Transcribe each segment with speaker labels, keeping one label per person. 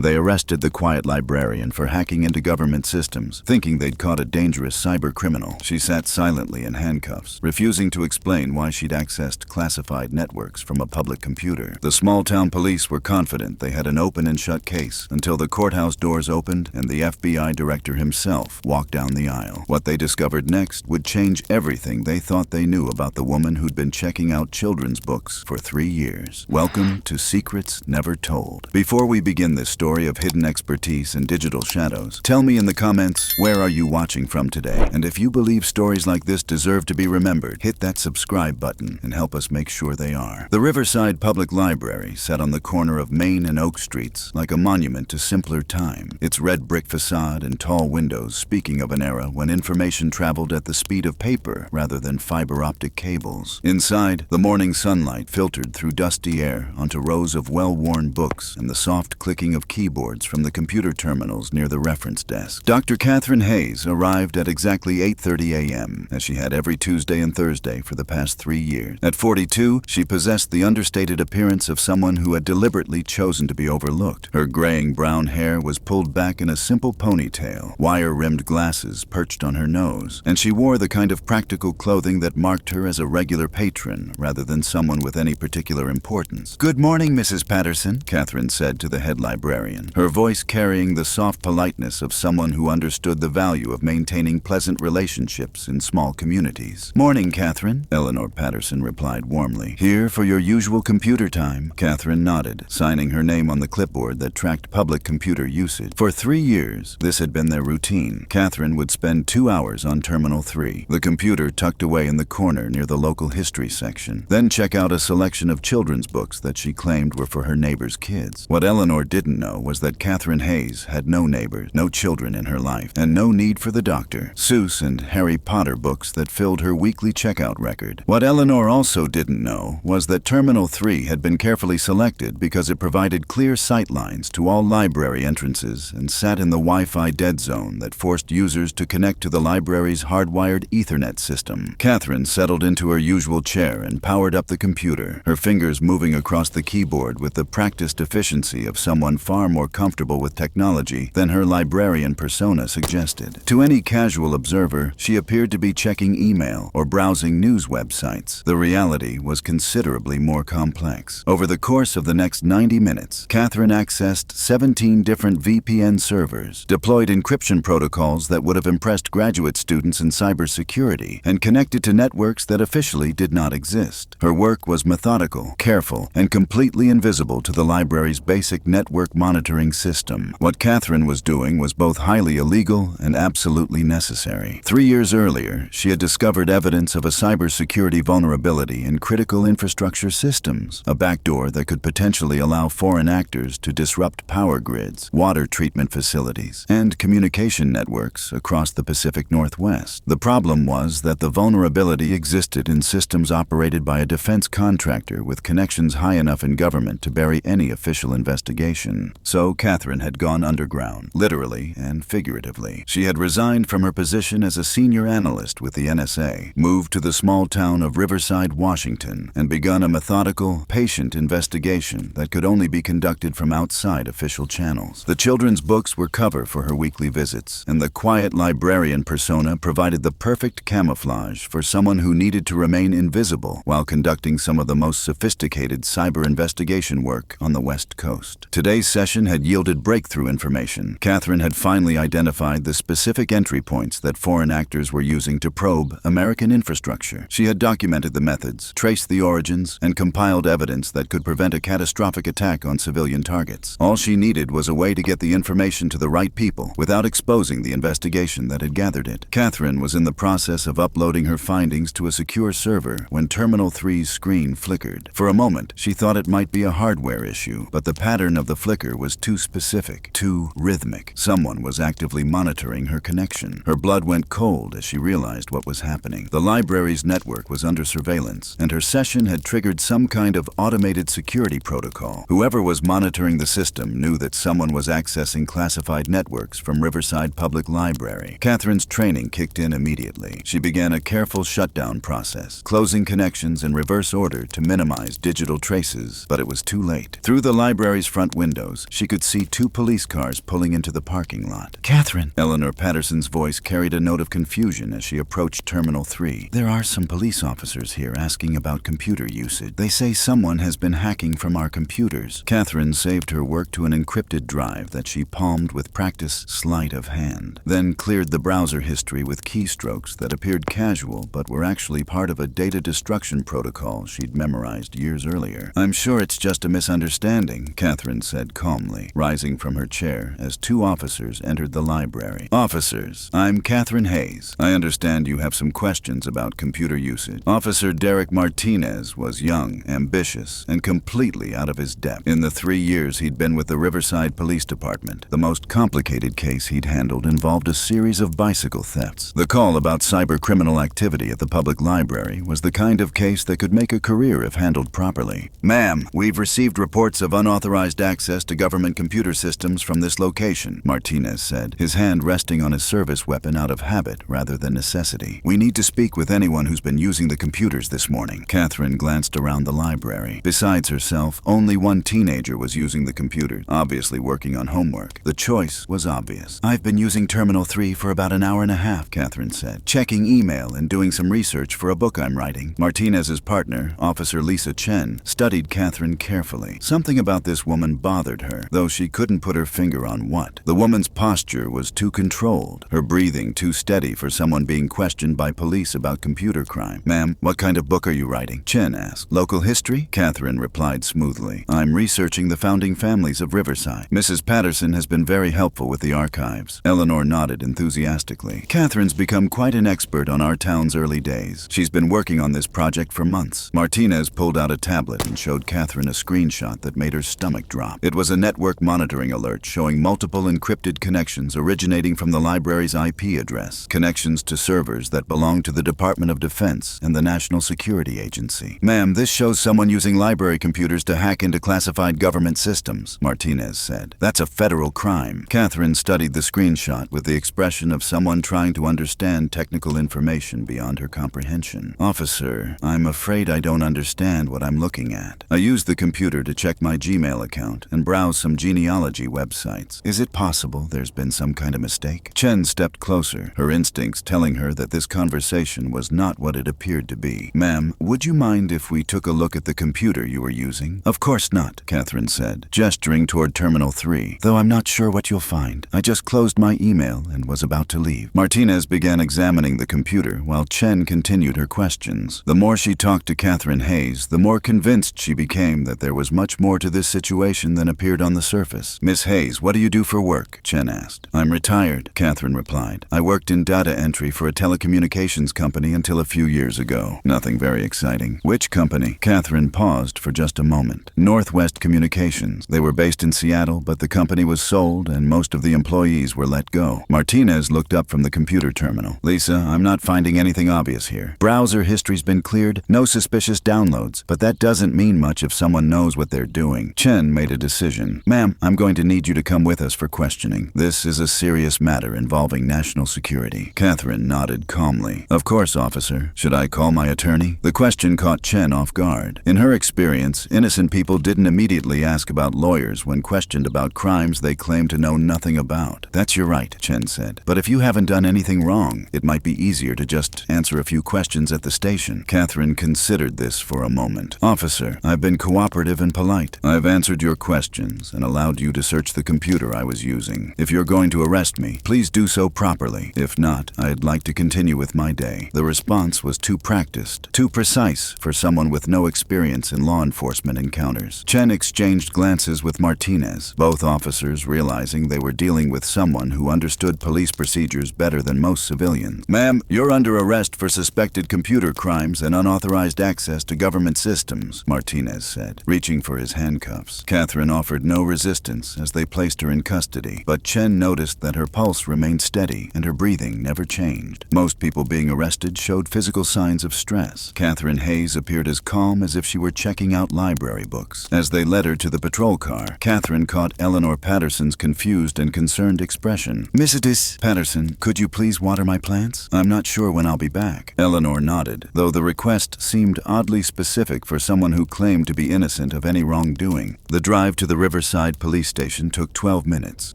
Speaker 1: They arrested the quiet librarian for hacking into government systems, thinking they'd caught a dangerous cyber criminal. She sat silently in handcuffs, refusing to explain why she'd accessed classified networks from a public computer. The small-town police were confident they had an open and shut case until the courthouse doors opened and the FBI director himself walked down the aisle. What they discovered next would change everything they thought they knew about the woman who'd been checking out children's books for 3 years. Welcome to Secrets Never Told. Before we begin this story of hidden expertise and digital shadows, tell me in the comments, where are you watching from today? And if you believe stories like this deserve to be remembered, hit that subscribe button and help us make sure they are. The Riverside Public Library sat on the corner of Main and Oak Streets like a monument to simpler time. Its red brick facade and tall windows speaking of an era when information traveled at the speed of paper rather than fiber optic cables. Inside, the morning sunlight filtered through dusty air onto rows of well-worn books and the soft clicking of keyboards from the computer terminals near the reference desk. Dr. Catherine Hayes arrived at exactly 8:30 a.m., as she had every Tuesday and Thursday for the past 3 years. At 42, she possessed the understated appearance of someone who had deliberately chosen to be overlooked. Her graying brown hair was pulled back in a simple ponytail, wire-rimmed glasses perched on her nose, and she wore the kind of practical clothing that marked her as a regular patron rather than someone with any particular importance. "Good morning, Mrs. Patterson," Catherine said to the head librarian, her voice carrying the soft politeness of someone who understood the value of maintaining pleasant relationships in small communities. "Morning, Catherine," Eleanor Patterson replied warmly. "Here for your usual computer time." Catherine nodded, signing her name on the clipboard that tracked public computer usage. For 3 years, this had been their routine. Catherine would spend 2 hours on Terminal 3, the computer tucked away in the corner near the local history section, then check out a selection of children's books that she claimed were for her neighbor's kids. What Eleanor didn't know was that Catherine Hayes had no neighbors, no children in her life, and no need for the doctor. Seuss and Harry Potter books that filled her weekly checkout record. What Eleanor also didn't know was that Terminal 3 had been carefully selected because it provided clear sight lines to all library entrances and sat in the Wi-Fi dead zone that forced users to connect to the library's hardwired Ethernet system. Catherine settled into her usual chair and powered up the computer, her fingers moving across the keyboard with the practiced efficiency of someone far more comfortable with technology than her librarian persona suggested. To any casual observer, she appeared to be checking email or browsing news websites. The reality was considerably more complex. Over the course of the next 90 minutes, Catherine accessed 17 different VPN servers, deployed encryption protocols that would have impressed graduate students in cybersecurity, and connected to networks that officially did not exist. Her work was methodical, careful, and completely invisible to the library's basic network monitoring system. What Catherine was doing was both highly illegal and absolutely necessary. 3 years earlier, she had discovered evidence of a cybersecurity vulnerability in critical infrastructure systems, a backdoor that could potentially allow foreign actors to disrupt power grids, water treatment facilities, and communication networks across the Pacific Northwest. The problem was that the vulnerability existed in systems operated by a defense contractor with connections high enough in government to bury any official investigation. So Catherine had gone underground, literally and figuratively. She had resigned from her position as a senior analyst with the NSA, moved to the small town of Riverside, Washington, and begun a methodical, patient investigation that could only be conducted from outside official channels. The children's books were cover for her weekly visits, and the quiet librarian persona provided the perfect camouflage for someone who needed to remain invisible while conducting some of the most sophisticated cyber investigation work on the West Coast. Today's session had yielded breakthrough information. Catherine had finally identified the specific entry points that foreign actors were using to probe American infrastructure. She had documented the methods, traced the origins, and compiled evidence that could prevent a catastrophic attack on civilian targets. All she needed was a way to get the information to the right people without exposing the investigation that had gathered it. Catherine was in the process of uploading her findings to a secure server when Terminal 3's screen flickered. For a moment, she thought it might be a hardware issue, but the pattern of the flicker was too specific, too rhythmic. Someone was actively monitoring her connection. Her blood went cold as she realized what was happening. The library's network was under surveillance, and her session had triggered some kind of automated security protocol. Whoever was monitoring the system knew that someone was accessing classified networks from Riverside Public Library. Catherine's training kicked in immediately. She began a careful shutdown process, closing connections in reverse order to minimize digital traces, but it was too late. Through the library's front windows, she could see 2 police cars pulling into the parking lot.
Speaker 2: Catherine.
Speaker 1: Eleanor Patterson's voice carried a note of confusion as she approached Terminal 3. There are some police officers here asking about computer usage. They say someone has been hacking from our computers. Catherine saved her work to an encrypted drive that she palmed with practice sleight of hand, then cleared the browser history with keystrokes that appeared casual but were actually part of a data destruction protocol she'd memorized years earlier. I'm sure it's just a misunderstanding, Catherine said calmly, rising from her chair as 2 officers entered the library. Officers, I'm Catherine Hayes. I understand you have some questions about computer usage. Officer Derek Martinez was young, ambitious, and completely out of his depth. In the 3 years he'd been with the Riverside Police Department, the most complicated case he'd handled involved a series of bicycle thefts. The call about cybercriminal activity at the public library was the kind of case that could make a career if handled properly. Ma'am, we've received reports of unauthorized access to government computer systems from this location, Martinez said, his hand resting on his service weapon out of habit rather than necessity. We need to speak with anyone who's been using the computers this morning. Catherine glanced around the library. Besides herself, only one teenager was using the computer, obviously working on homework. The choice was obvious. I've been using Terminal 3 for about an hour and a half, Catherine said, checking email and doing some research for a book I'm writing. Martinez's partner, Officer Lisa Chen, studied Catherine carefully. Something about this woman bothered her, though she couldn't put her finger on what. The woman's posture was too controlled, her breathing too steady for someone being questioned by police about computer crime. Ma'am, what kind of book are you writing? Chen asked. Local history? Catherine replied smoothly. I'm researching the founding families of Riverside. Mrs. Patterson has been very helpful with the archives. Eleanor nodded enthusiastically. Catherine's become quite an expert on our town's early days. She's been working on this project for months. Martinez pulled out a tablet and showed Catherine a screenshot that made her stomach drop. It was a network monitoring alert showing multiple encrypted connections originating from the library's IP address, connections to servers that belong to the Department of Defense and the National Security Agency. Ma'am, this shows someone using library computers to hack into classified government systems, Martinez said. That's a federal crime. Catherine studied the screenshot with the expression of someone trying to understand technical information beyond her comprehension. Officer, I'm afraid I don't understand what I'm looking at. I used the computer to check my Gmail account and browse some genealogy websites. Is it possible there's been some kind of mistake? Chen stepped closer, her instincts telling her that this conversation was not what it appeared to be. Ma'am, would you mind if we took a look at the computer you were using? Of course not, Catherine said, gesturing toward Terminal 3, though I'm not sure what you'll find. I just closed my email and was about to leave. Martinez began examining the computer while Chen continued her questions. The more she talked to Catherine Hayes, the more convinced she became that there was much more to this situation than appeared on the surface. Miss Hayes, what do you do for work? Chen asked. I'm retired, Catherine replied. I worked in data entry for a telecommunications company until a few years ago. Nothing very exciting. Which company? Catherine paused for just a moment. Northwest Communications. They were based in Seattle, but the company was sold and most of the employees were let go. Martinez looked up from the computer terminal. Lisa, I'm not finding anything obvious here. Browser history's been cleared, no suspicious downloads, but that doesn't mean much if someone knows what they're doing. Chen made a decision. Ma'am, I'm going to need you to come with us for questioning. This is a serious matter involving national security. Catherine nodded calmly. Of course, officer. Should I call my attorney? The question caught Chen off guard. In her experience, innocent people didn't immediately ask about lawyers when questioned about crimes they claim to know nothing about. That's your right, Chen said. But if you haven't done anything wrong, it might be easier to just answer a few questions at the station. Catherine considered this for a moment. Officer, I've been cooperative and polite. I've answered your questions and allowed you to search the computer I was using. If you're going to arrest me, please do so properly. If not, I'd like to continue with my day. The response was too practiced, too precise for someone with no experience in law enforcement encounters. Chen exchanged glances with Martinez, both officers realizing they were dealing with someone who understood police procedures better than most civilians. Ma'am, you're under arrest for suspected computer crimes and unauthorized access to government systems, Martinez said, reaching for his handcuffs. Catherine offered no resistance as they placed her in custody, but Chen noticed that her pulse remained steady and her breathing never changed. Most people being arrested showed physical signs of stress. Catherine Hayes appeared as calm as if she were checking out library books. As they led her to the patrol car, Catherine caught Eleanor Patterson's confused and concerned expression. Mrs. Patterson, could you please water my plants? I'm not sure when I'll be back. Eleanor nodded, though the request seemed oddly specific for someone who claimed to be innocent of any wrongdoing. The drive to the river Riverside police station took 12 minutes,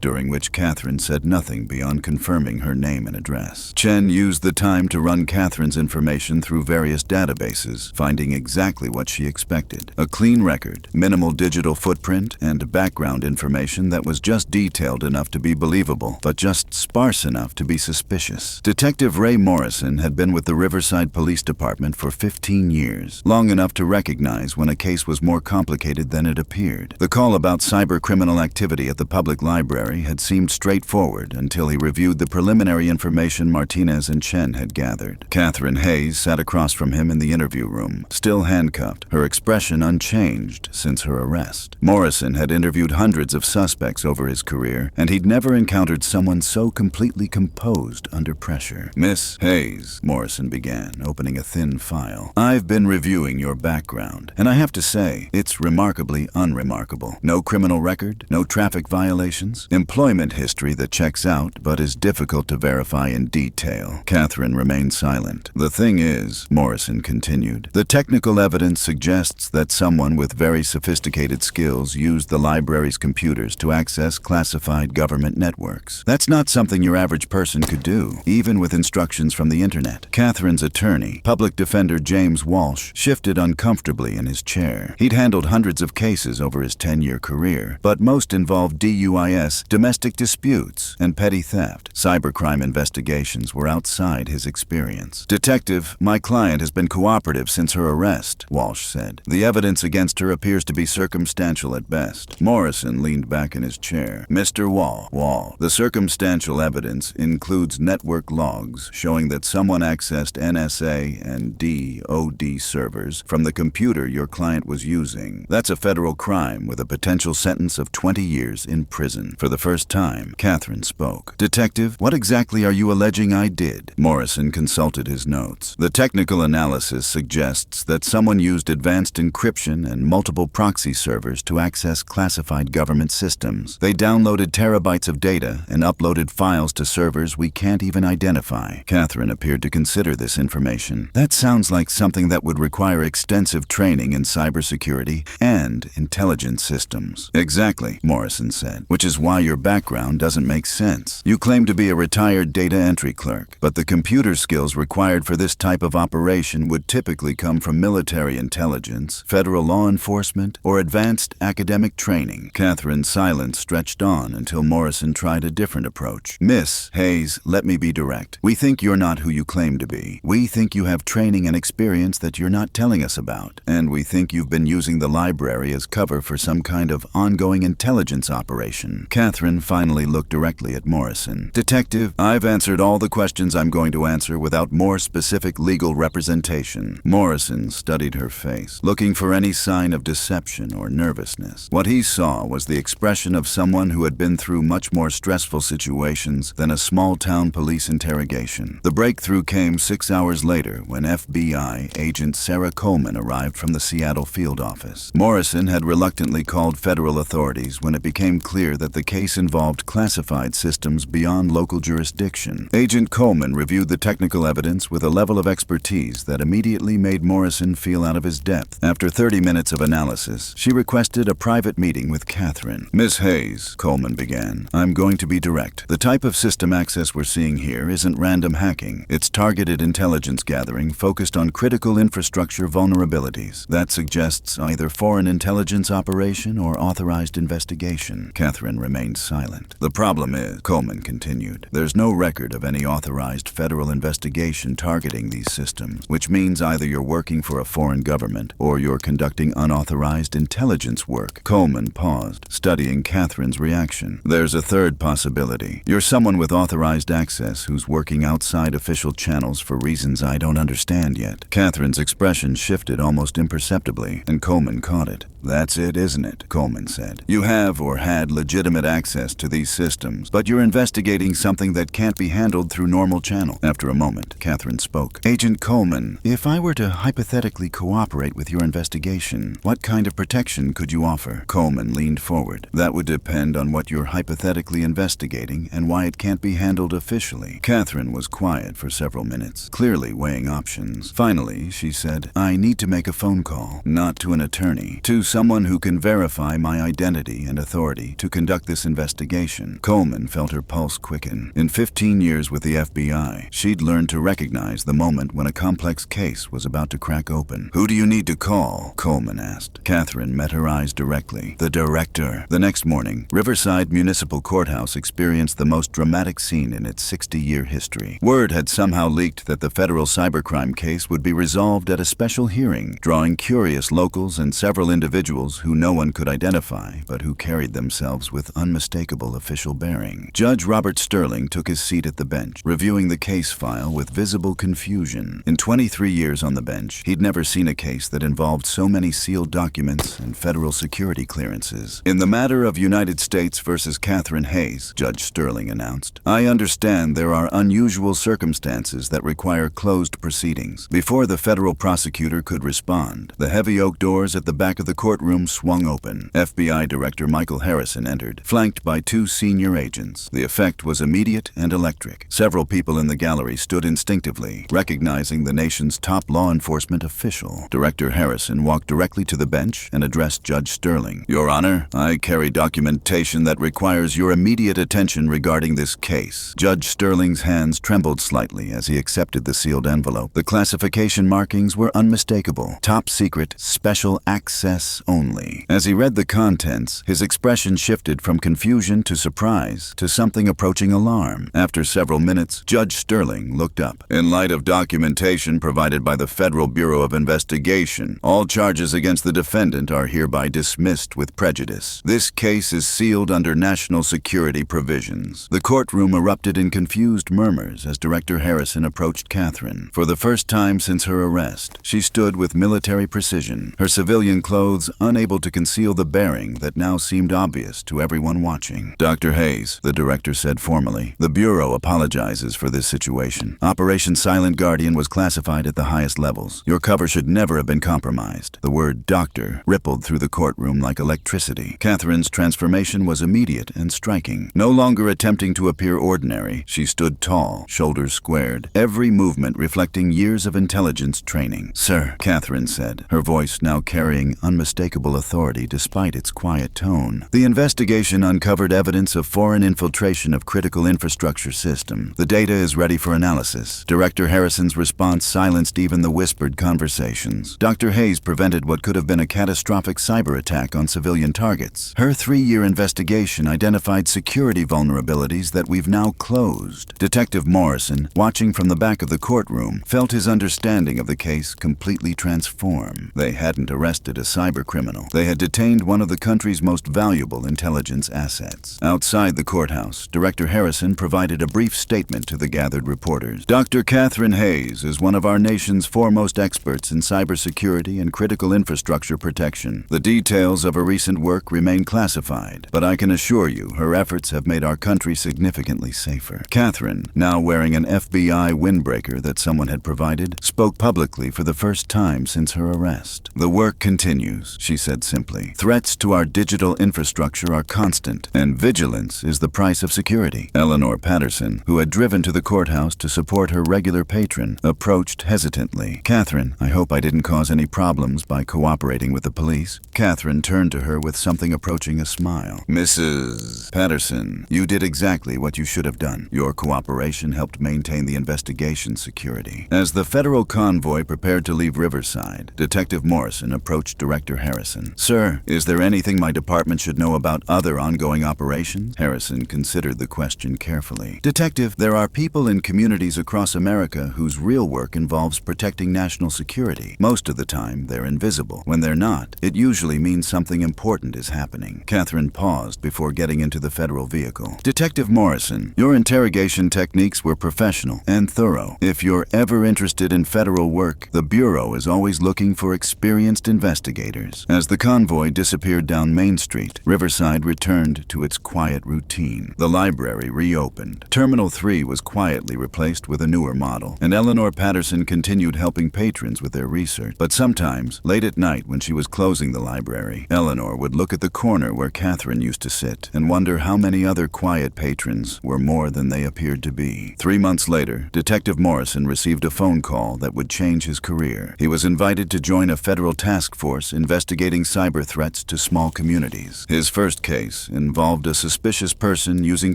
Speaker 1: during which Catherine said nothing beyond confirming her name and address. Chen used the time to run Catherine's information through various databases, finding exactly what she expected. A clean record, minimal digital footprint, and background information that was just detailed enough to be believable, but just sparse enough to be suspicious. Detective Ray Morrison had been with the Riverside Police Department for 15 years, long enough to recognize when a case was more complicated than it appeared. The call about cybercriminal activity at the public library had seemed straightforward until he reviewed the preliminary information Martinez and Chen had gathered. Catherine Hayes sat across from him in the interview room, still handcuffed, her expression unchanged since her arrest. Morrison had interviewed hundreds of suspects over his career, and he'd never encountered someone so completely composed under pressure. "Miss Hayes," Morrison began, opening a thin file, "I've been reviewing your background, and I have to say, it's remarkably unremarkable. No criminal record, no traffic violations, employment history that checks out but is difficult to verify in detail." Catherine remained silent. "The thing is," Morrison continued, "the technical evidence suggests that someone with very sophisticated skills used the library's computers to access classified government networks. That's not something your average person could do, even with instructions from the internet." Catherine's attorney, public defender James Walsh, shifted uncomfortably in his chair. He'd handled hundreds of cases over his 10-year career, but most involved DUIs, domestic disputes, and petty theft. Cybercrime investigations were outside his experience. "Detective, my client has been cooperative since her arrest," Walsh said. "The evidence against her appears to be circumstantial at best." Morrison leaned back in his chair. "Mr. Wall, the circumstantial evidence includes network logs showing that someone accessed NSA and DoD servers from the computer your client was using. That's a federal crime with a potential sentence of 20 years in prison." For the first time, Catherine spoke. "Detective, what exactly are you alleging I did?" Morrison consulted his notes. "The technical analysis suggests that someone used advanced encryption and multiple proxy servers to access classified government systems. They downloaded terabytes of data and uploaded files to servers we can't even identify." Catherine appeared to consider this information. "That sounds like something that would require extensive training in cybersecurity and intelligence systems." "Exactly," Morrison said, "which is why your background doesn't make sense. You claim to be a retired data entry clerk, but the computer skills required for this type of operation would typically come from military intelligence, federal law enforcement, or advanced academic training." Catherine's silence stretched on until Morrison tried a different approach. "Miss Hayes, let me be direct. We think you're not who you claim to be. We think you have training and experience that you're not telling us about. And we think you've been using the library as cover for some kind of ongoing intelligence operation." Catherine finally looked directly at Morrison. "Detective, I've answered all the questions I'm going to answer without more specific legal representation." Morrison studied her face, looking for any sign of deception or nervousness. What he saw was the expression of someone who had been through much more stressful situations than a small-town police interrogation. The breakthrough came 6 hours later when FBI agent Sarah Coleman arrived from the Seattle field office. Morrison had reluctantly called federal authorities when it became clear that the case involved classified systems beyond local jurisdiction. Agent Coleman reviewed the technical evidence with a level of expertise that immediately made Morrison feel out of his depth. After 30 minutes of analysis, she requested a private meeting with Catherine. "Miss Hayes," Coleman began, "I'm going to be direct. The type of system access we're seeing here isn't random hacking. It's targeted intelligence gathering focused on critical infrastructure vulnerabilities. That suggests either foreign intelligence operation or authorized investigation." Catherine remained silent. "The problem is," Coleman continued, "there's no record of any authorized federal investigation targeting these systems, which means either you're working for a foreign government or you're conducting unauthorized intelligence work." Coleman paused, studying Catherine's reaction. "There's a third possibility. You're someone with authorized access who's working outside official channels for reasons I don't understand yet." Catherine's expression shifted almost imperceptibly, and Coleman caught it. "That's it, isn't it?" Coleman said. "You have or had legitimate access to these systems, but you're investigating something that can't be handled through normal channel." After a moment, Catherine spoke. "Agent Coleman, if I were to hypothetically cooperate with your investigation, what kind of protection could you offer?" Coleman leaned forward. "That would depend on what you're hypothetically investigating and why it can't be handled officially." Catherine was quiet for several minutes, clearly weighing options. Finally, she said, "I need to make a phone call, not to an attorney, to someone who can verify my my identity and authority to conduct this investigation. Coleman felt her pulse quicken. In 15 years with the FBI, she'd learned to recognize the moment when a complex case was about to crack open. "Who do you need to call?" Coleman asked. Catherine met her eyes directly. "The director." The next morning, Riverside Municipal Courthouse experienced the most dramatic scene in its 60-year history. Word had somehow leaked that the federal cybercrime case would be resolved at a special hearing, drawing curious locals and several individuals who no one could identify, but who carried themselves with unmistakable official bearing. Judge Robert Sterling took his seat at the bench, reviewing the case file with visible confusion. In 23 years on the bench, he'd never seen a case that involved so many sealed documents and federal security clearances. "In the matter of United States versus Catherine Hayes," Judge Sterling announced, "I understand there are unusual circumstances that require closed proceedings." Before the federal prosecutor could respond, the heavy oak doors at the back of the courtroom swung open. FBI Director Michael Harrison entered, flanked by two senior agents. The effect was immediate and electric. Several people in the gallery stood instinctively, recognizing the nation's top law enforcement official. Director Harrison walked directly to the bench and addressed Judge Sterling. "Your Honor, I carry documentation that requires your immediate attention regarding this case." Judge Sterling's hands trembled slightly as he accepted the sealed envelope. The classification markings were unmistakable. Top secret, special access only. As he read the contents, his expression shifted from confusion to surprise to something approaching alarm. After several minutes, Judge Sterling looked up. "In light of documentation provided by the Federal Bureau of Investigation, all charges against the defendant are hereby dismissed with prejudice. This case is sealed under national security provisions." The courtroom erupted in confused murmurs as Director Harrison approached Catherine. For the first time since her arrest, she stood with military precision, her civilian clothes unable to conceal the bearing that now seemed obvious to everyone watching. "Dr. Hayes," the director said formally, "the Bureau apologizes for this situation. Operation Silent Guardian was classified at the highest levels. Your cover should never have been compromised." The word "doctor" rippled through the courtroom like electricity. Catherine's transformation was immediate and striking. No longer attempting to appear ordinary, she stood tall, shoulders squared, every movement reflecting years of intelligence training. "Sir," Catherine said, her voice now carrying unmistakable authority despite its quiet tone. "The investigation uncovered evidence of foreign infiltration of critical infrastructure system. The data is ready for analysis." Director Harrison's response silenced even the whispered conversations. Dr. Hayes prevented what could have been a catastrophic cyber attack on civilian targets. Her 3-year investigation identified security vulnerabilities that we've now closed. Detective Morrison, watching from the back of the courtroom, felt his understanding of the case completely transform. They hadn't arrested a cybercriminal. They had detained one of the country's most valuable intelligence assets. Outside the courthouse, Director Harrison provided a brief statement to the gathered reporters. "Dr. Catherine Hayes is one of our nation's foremost experts in cybersecurity and critical infrastructure protection. The details of her recent work remain classified, but I can assure you her efforts have made our country significantly safer." Catherine, now wearing an FBI windbreaker that someone had provided, spoke publicly for the first time since her arrest. "The work continues," she said simply. "Threats to our digital infrastructure are constant, and vigilance is the price of security." Eleanor Patterson, who had driven to the courthouse to support her regular patron, approached hesitantly. "Catherine, I hope I didn't cause any problems by cooperating with the police." Catherine turned to her with something approaching a smile. "Mrs. Patterson, you did exactly what you should have done. Your cooperation helped maintain the investigation's security." As the federal convoy prepared to leave Riverside, Detective Morrison approached Director Harrison. "Sir, is there anything my department should know about other ongoing operations?" Harrison considered the question carefully. "Detective, there are people in communities across America whose real work involves protecting national security. Most of the time, they're invisible. When they're not, it usually means something important is happening." Catherine paused before getting into the federal vehicle. "Detective Morrison, your interrogation techniques were professional and thorough. If you're ever interested in federal work, the Bureau is always looking for experienced investigators." As the convoy disappeared down Main Street, Riverside returned to its quiet routine. The library reopened. Terminal 3 was quietly replaced with a newer model, and Eleanor Patterson continued helping patrons with their research. But sometimes, late at night when she was closing the library, Eleanor would look at the corner where Catherine used to sit and wonder how many other quiet patrons were more than they appeared to be. 3 months later, Detective Morrison received a phone call that would change his career. He was invited to join a federal task force investigating cyber threats to small communities. His first case involved a suspicious person using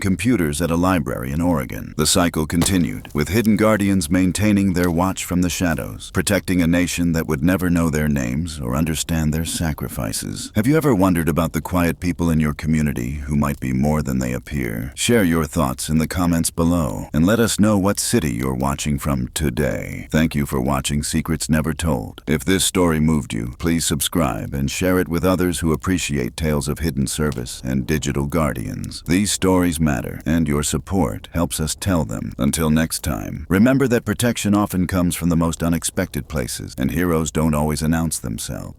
Speaker 1: computers at a library in Oregon. The cycle continued, with hidden guardians maintaining their watch from the shadows, protecting a nation that would never know their names or understand their sacrifices. Have you ever wondered about the quiet people in your community who might be more than they appear? Share your thoughts in the comments below and let us know what city you're watching from today. Thank you for watching Secrets Never Told. If this story moved you, please subscribe and share it with others who appreciate tales of hidden service and digital guardians. These stories matter, and your support helps us tell them. Until next time, remember that protection often comes from the most unexpected places, and heroes don't always announce themselves.